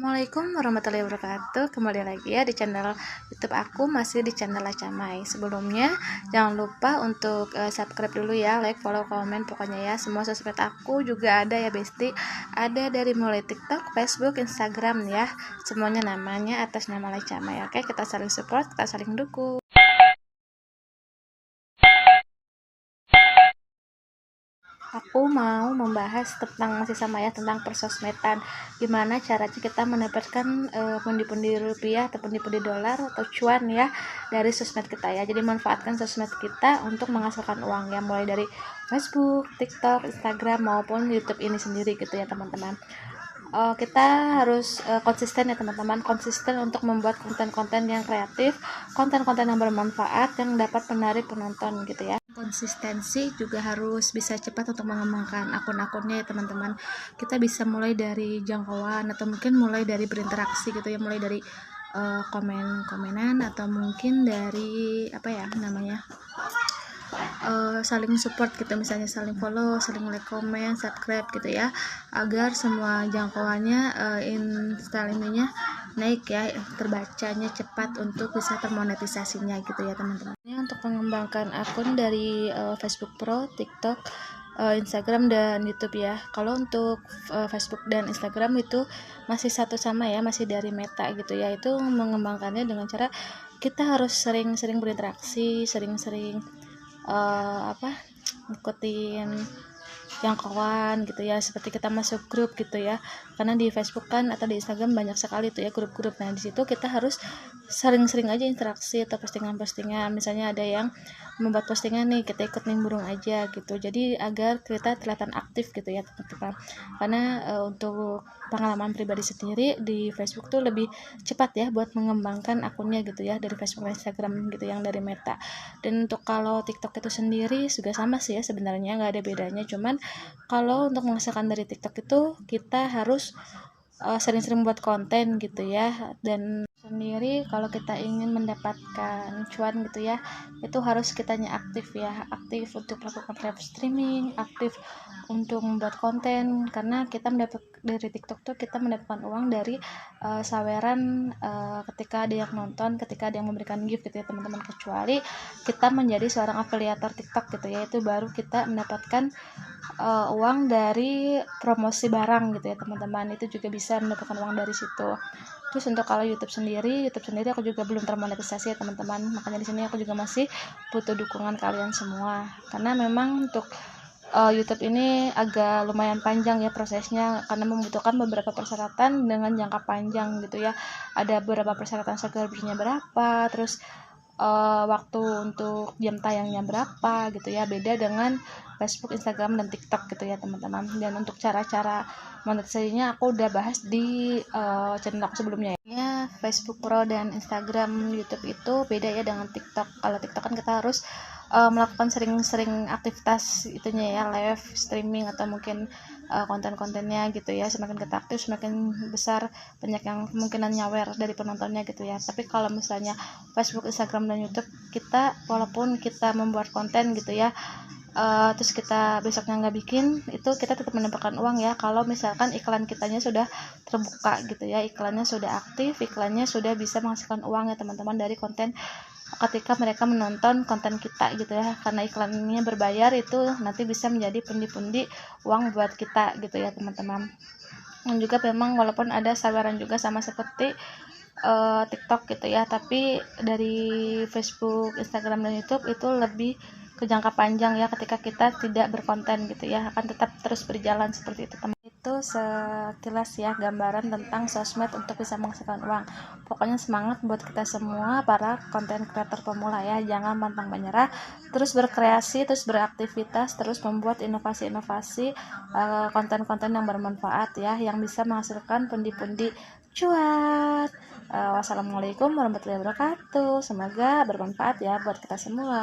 Assalamualaikum warahmatullahi wabarakatuh. Kembali lagi ya di channel YouTube aku, masih di channel Lacamay. Sebelumnya jangan lupa untuk subscribe dulu ya, like, follow, komen, pokoknya ya semua sosmed aku juga ada ya Besti. Ada dari mulai TikTok, Facebook, Instagram ya. Semuanya namanya atas nama Lacamay. Oke, kita saling support, kita saling dukung. Aku mau membahas tentang masih sama ya, tentang persosmedan. Gimana caranya kita mendapatkan pundi-pundi rupiah atau pundi-pundi dolar atau cuan ya dari sosmed kita ya. Jadi manfaatkan sosmed kita untuk menghasilkan uang ya, mulai dari Facebook, TikTok, Instagram maupun YouTube ini sendiri gitu ya teman-teman. Kita harus konsisten ya teman-teman, konsisten untuk membuat konten-konten yang kreatif, konten-konten yang bermanfaat yang dapat menarik penonton gitu ya. Konsistensi juga harus bisa cepat untuk mengembangkan akun-akunnya ya teman-teman. Kita bisa mulai dari jangkauan atau mungkin mulai dari berinteraksi gitu ya, mulai dari komen-komenan atau mungkin dari apa ya namanya, saling support gitu, misalnya saling follow, saling like, komen, subscribe gitu ya, agar semua jangkauannya install ininya naik ya, terbacanya cepat untuk bisa termonetisasinya gitu ya teman-teman. Untuk mengembangkan akun dari Facebook Pro, TikTok, Instagram dan YouTube ya. Kalau untuk Facebook dan Instagram itu masih satu sama ya, masih dari Meta gitu ya. Itu mengembangkannya dengan cara kita harus sering-sering berinteraksi, sering-sering ngikutin jangkauan gitu ya, seperti kita masuk grup gitu ya, karena di Facebook kan atau di Instagram banyak sekali tuh ya grup-grup. Nah di situ kita harus sering-sering aja interaksi atau postingan-postingan, misalnya ada yang membuat postingan nih, kita ikut nimbrung aja gitu, jadi agar kita kelihatan aktif gitu ya teman-teman. Karena untuk pengalaman pribadi sendiri di Facebook tuh lebih cepat ya buat mengembangkan akunnya gitu ya, dari Facebook dan Instagram gitu yang dari Meta. Dan untuk kalau TikTok itu sendiri juga sama sih ya sebenarnya, nggak ada bedanya, cuman kalau untuk menghasilkan dari TikTok itu kita harus sering-sering buat konten gitu ya. Dan sendiri kalau kita ingin mendapatkan cuan gitu ya, itu harus kitanya aktif ya, aktif untuk melakukan live streaming, aktif untuk membuat konten, karena kita mendapat dari TikTok tuh kita mendapatkan uang dari saweran ketika ada yang nonton, ketika ada yang memberikan gift gitu ya teman-teman, kecuali kita menjadi seorang afiliator TikTok gitu ya, itu baru kita mendapatkan uang dari promosi barang gitu ya teman-teman, itu juga bisa mendapatkan uang dari situ. Terus untuk kalau YouTube sendiri aku juga belum termonetisasi ya teman-teman, makanya di sini aku juga masih butuh dukungan kalian semua, karena memang untuk YouTube ini agak lumayan panjang ya prosesnya, karena membutuhkan beberapa persyaratan dengan jangka panjang gitu ya. Ada beberapa persyaratan subscribernya berapa, terus waktu untuk jam tayangnya berapa gitu ya, beda dengan Facebook, Instagram, dan TikTok gitu ya teman-teman. Dan untuk cara-cara monetisasinya aku udah bahas di channel aku sebelumnya ya. Facebook Pro dan Instagram, YouTube itu beda ya dengan TikTok. Kalau TikTok kan kita harus melakukan sering-sering aktivitas itunya ya, live streaming atau mungkin konten-kontennya gitu ya. Semakin kita aktif semakin besar banyak yang kemungkinan nyawer dari penontonnya gitu ya. Tapi kalau misalnya Facebook, Instagram, dan YouTube, kita walaupun kita membuat konten gitu ya, terus kita besoknya nggak bikin, itu kita tetap mendapatkan uang ya, kalau misalkan iklan kitanya sudah terbuka gitu ya, iklannya sudah aktif, iklannya sudah bisa menghasilkan uang ya teman-teman dari konten ketika mereka menonton konten kita gitu ya. Karena iklannya berbayar, itu nanti bisa menjadi pundi-pundi uang buat kita gitu ya teman-teman. Dan juga memang walaupun ada saweran juga sama seperti TikTok gitu ya, tapi dari Facebook, Instagram, dan YouTube itu lebih ke jangka panjang ya, ketika kita tidak berkonten gitu ya, akan tetap terus berjalan seperti itu teman. Itu sekilas ya gambaran tentang sosmed untuk bisa menghasilkan uang. Pokoknya semangat buat kita semua para konten kreator pemula ya, jangan pantang menyerah, terus berkreasi, terus beraktivitas, terus membuat inovasi-inovasi konten-konten yang bermanfaat ya, yang bisa menghasilkan pundi-pundi cuan. Wassalamualaikum warahmatullahi wabarakatuh. Semoga bermanfaat ya buat kita semua.